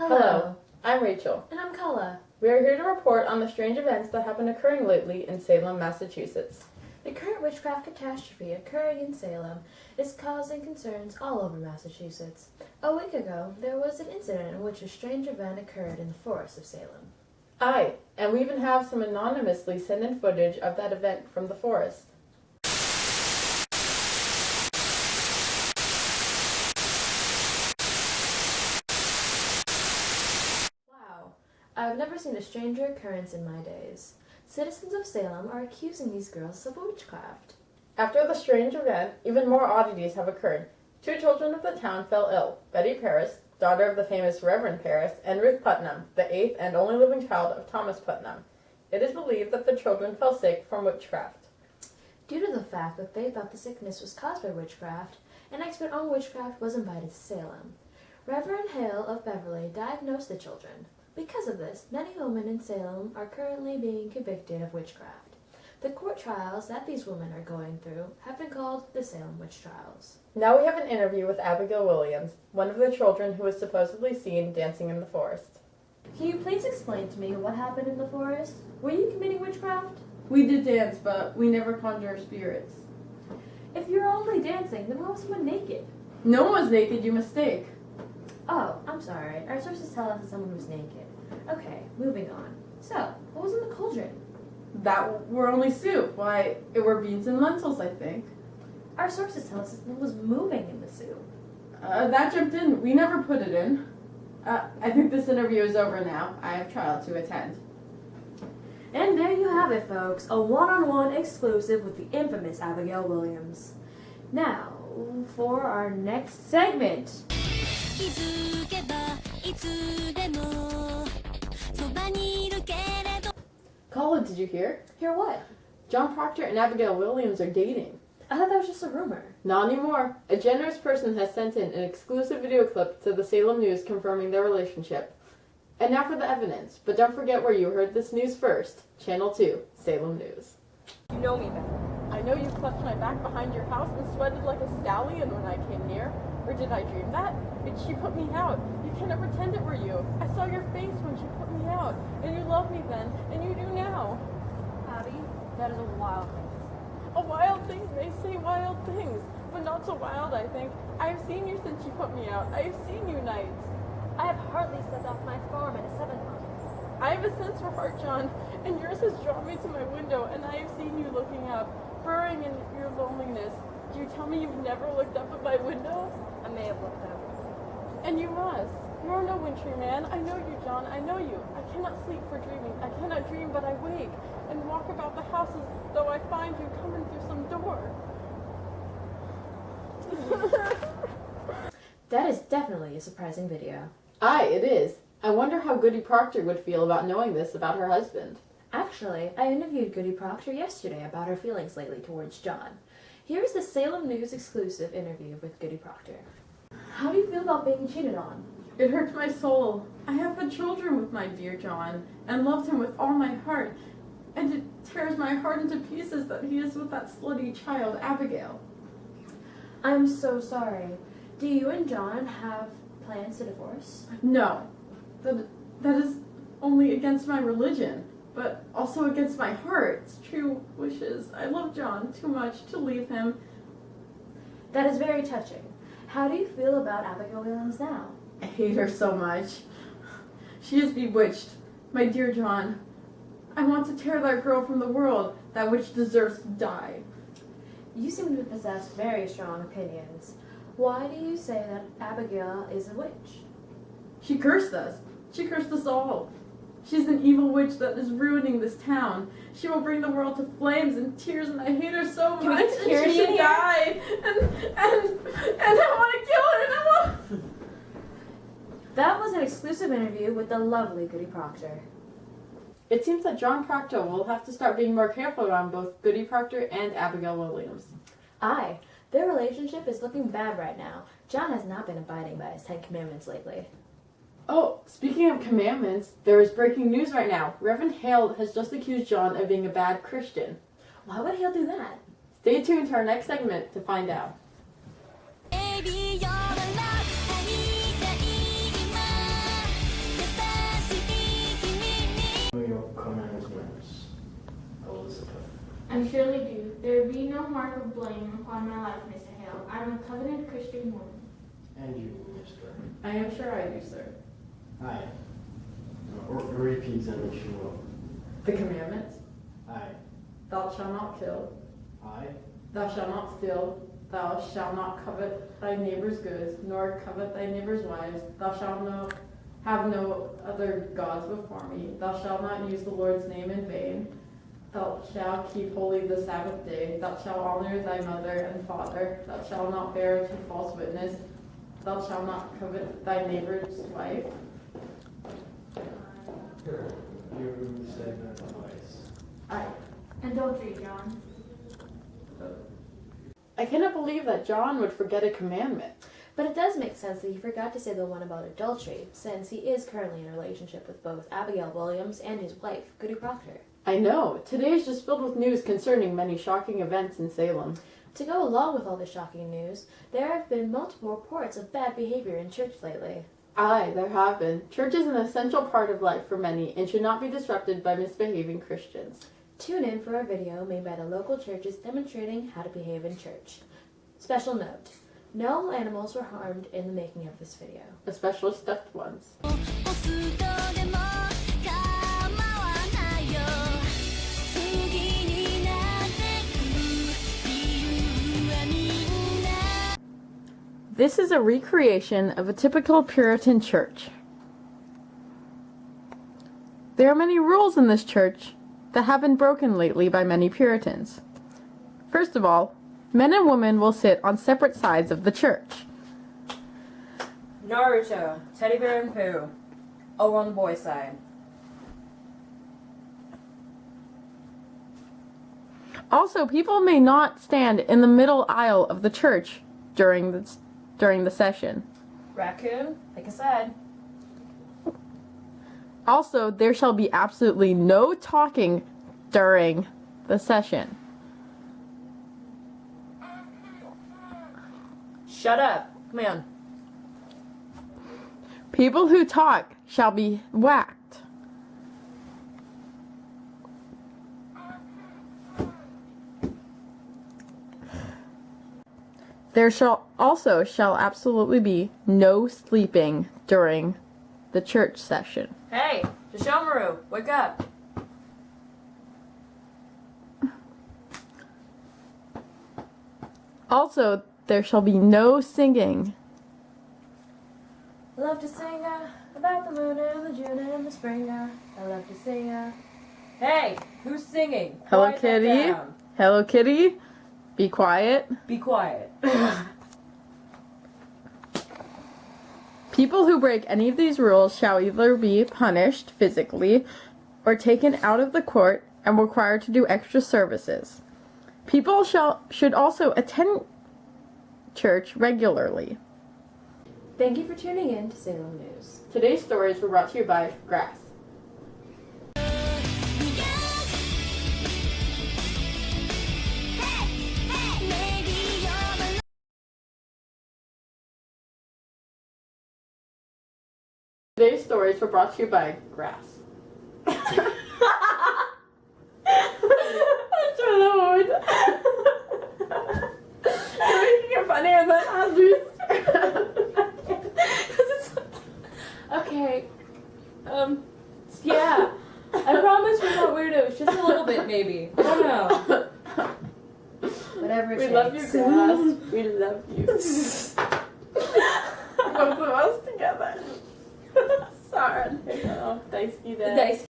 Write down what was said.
Hello, I'm Rachel. And I'm Kala. We are here to report on the strange events that have been occurring lately in Salem, Massachusetts. The current witchcraft catastrophe occurring in Salem is causing concerns all over Massachusetts. A week ago, there was an incident in which a strange event occurred in the forest of Salem. Aye, and we even have some anonymously sent in footage of that event from the forest. Wow, I've never seen a stranger occurrence in my days. Citizens of Salem are accusing these girls of witchcraft. After the strange event, even more oddities have occurred. 2 children of the town fell ill, Betty Paris, daughter of the famous Reverend Paris, and Ruth Putnam, the 8th and only living child of Thomas Putnam. It is believed that the children fell sick from witchcraft. Due to the fact that they thought the sickness was caused by witchcraft, an expert on witchcraft was invited to Salem. Reverend Hale of Beverly diagnosed the children. Because of this, many women in Salem are currently being convicted of witchcraft. The court trials that these women are going through have been called the Salem Witch Trials. Now we have an interview with Abigail Williams, one of the children who was supposedly seen dancing in the forest. Can you please explain to me what happened in the forest? Were you committing witchcraft? We did dance, but we never conjure spirits. If you're only dancing, then why was someone naked? No one was naked, you mistake. Oh, I'm sorry. Our sources tell us that someone was naked. Okay, moving on. So, what was in the cauldron? That were only soup. Why, it were beans and lentils, I think. Our sources tell us that someone was moving in the soup. That jumped in. We never put it in. I think this interview is over now. I have trial to attend. And there you have it, folks. A one-on-one exclusive with the infamous Abigail Williams. Now, for our next segment. Colin, did you hear? Hear what? John Proctor and Abigail Williams are dating. I thought that was just a rumor. Not anymore. A generous person has sent in an exclusive video clip to the Salem News confirming their relationship. And now for the evidence. But don't forget where you heard this news first. Channel 2, Salem News. You know me better. I know you clutched my back behind your house and sweated like a stallion when I came near. Or did I dream that? Did she put me out? You cannot pretend it were you. I saw your face when she put me out. And you loved me then, and you do now. Abby, that is a wild thing to say. A wild thing may say wild things, but not so wild, I think. I have seen you since you put me out. I have seen you nights. I have hardly stepped off my farm in a 7-month. I have a sense for heart, John, and yours has drawn me to my window, and I have seen you looking up, burrowing in your loneliness. Do you tell me you've never looked up at my window? I may have looked up. And you must. You are no wintry man. I know you, John. I know you. I cannot sleep for dreaming. I cannot dream, but I wake and walk about the house as though I find you coming through some door. That is definitely a surprising video. Aye, it is. I wonder how Goody Proctor would feel about knowing this about her husband. Actually, I interviewed Goody Proctor yesterday about her feelings lately towards John. Here is the Salem News exclusive interview with Goody Proctor. How do you feel about being cheated on? It hurts my soul. I have had children with my dear John, and loved him with all my heart. And it tears my heart into pieces that he is with that slutty child, Abigail. I'm so sorry. Do you and John have plans to divorce? No. That is only against my religion, but also against my heart's true wishes. I love John too much to leave him. That is very touching. How do you feel about Abigail Williams now? I hate her so much. She is bewitched. My dear John, I want to tear that girl from the world. That witch deserves to die. You seem to possess very strong opinions. Why do you say that Abigail is a witch? She cursed us. She cursed us all. She's an evil witch that is ruining this town. She will bring the world to flames and tears, and I hate her so Can we much. get security and she should in here? die. And I want to kill her. And I want. That was an exclusive interview with the lovely Goody Proctor. It seems that John Proctor will have to start being more careful around both Goody Proctor and Abigail Williams. Aye, their relationship is looking bad right now. John has not been abiding by his 10 commandments lately. Oh, speaking of commandments, there is breaking news right now. Reverend Hale has just accused John of being a bad Christian. Why would Hale do that? Stay tuned to our next segment to find out. Baby, you're the love I need, discipline. I surely do. There be no mark of blame upon my life, Mr. Hale. I am a covenant Christian woman. And you, Mr. I am sure I do, sir. Aye. Or repeat them if you will. The commandments: Aye. thou shalt not kill, Aye. thou shalt not steal, thou shalt not covet thy neighbor's goods, nor covet thy neighbor's wives, thou shalt have no other gods before me, thou shalt not use the Lord's name in vain, thou shalt keep holy the Sabbath day, thou shalt honor thy mother and father, thou shalt not bear to false witness, thou shalt not covet thy neighbor's wife. You said that twice. Aye. Adultery, John. I cannot believe that John would forget a commandment. But it does make sense that he forgot to say the one about adultery, since he is currently in a relationship with both Abigail Williams and his wife, Goody Proctor. I know. Today is just filled with news concerning many shocking events in Salem. To go along with all the shocking news, there have been multiple reports of bad behavior in church lately. Aye, there have been. Church is an essential part of life for many and should not be disrupted by misbehaving Christians. Tune in for a video made by the local churches demonstrating how to behave in church. Special note, no animals were harmed in the making of this video. Especially stuffed ones. This is a recreation of a typical Puritan church. There are many rules in this church that have been broken lately by many Puritans. First of all, men and women will sit on separate sides of the church. Naruto, Teddy Bear and Pooh. Over on the boys' side. Also, people may not stand in the middle aisle of the church during the session. Raccoon, like I said. Also, there shall be absolutely no talking during the session. Shut up. Come on. People who talk shall be whacked. There shall absolutely be no sleeping during the church session. Hey, Shishomaru, wake up. Also, there shall be no singing. I love to sing about the moon and the June and the spring. I love to sing. Hey, who's singing? Hello, Quiet that Kitty. down. Hello, Kitty. Be quiet. Be quiet. People who break any of these rules shall either be punished physically or taken out of the court and required to do extra services. People should also attend church regularly. Thank you for tuning in to Salem News. Today's stories were brought to you by Grass. Today's stories were brought to you by Grass. Let's try that one more time. You're making it funnier than Andrew's. Okay. Yeah. I promise we're not weirdos. Just a little bit, maybe. I don't know. Whatever it We takes. love you, Grass. We love you. Both of us together. Sorry. Thanks, you. Nice.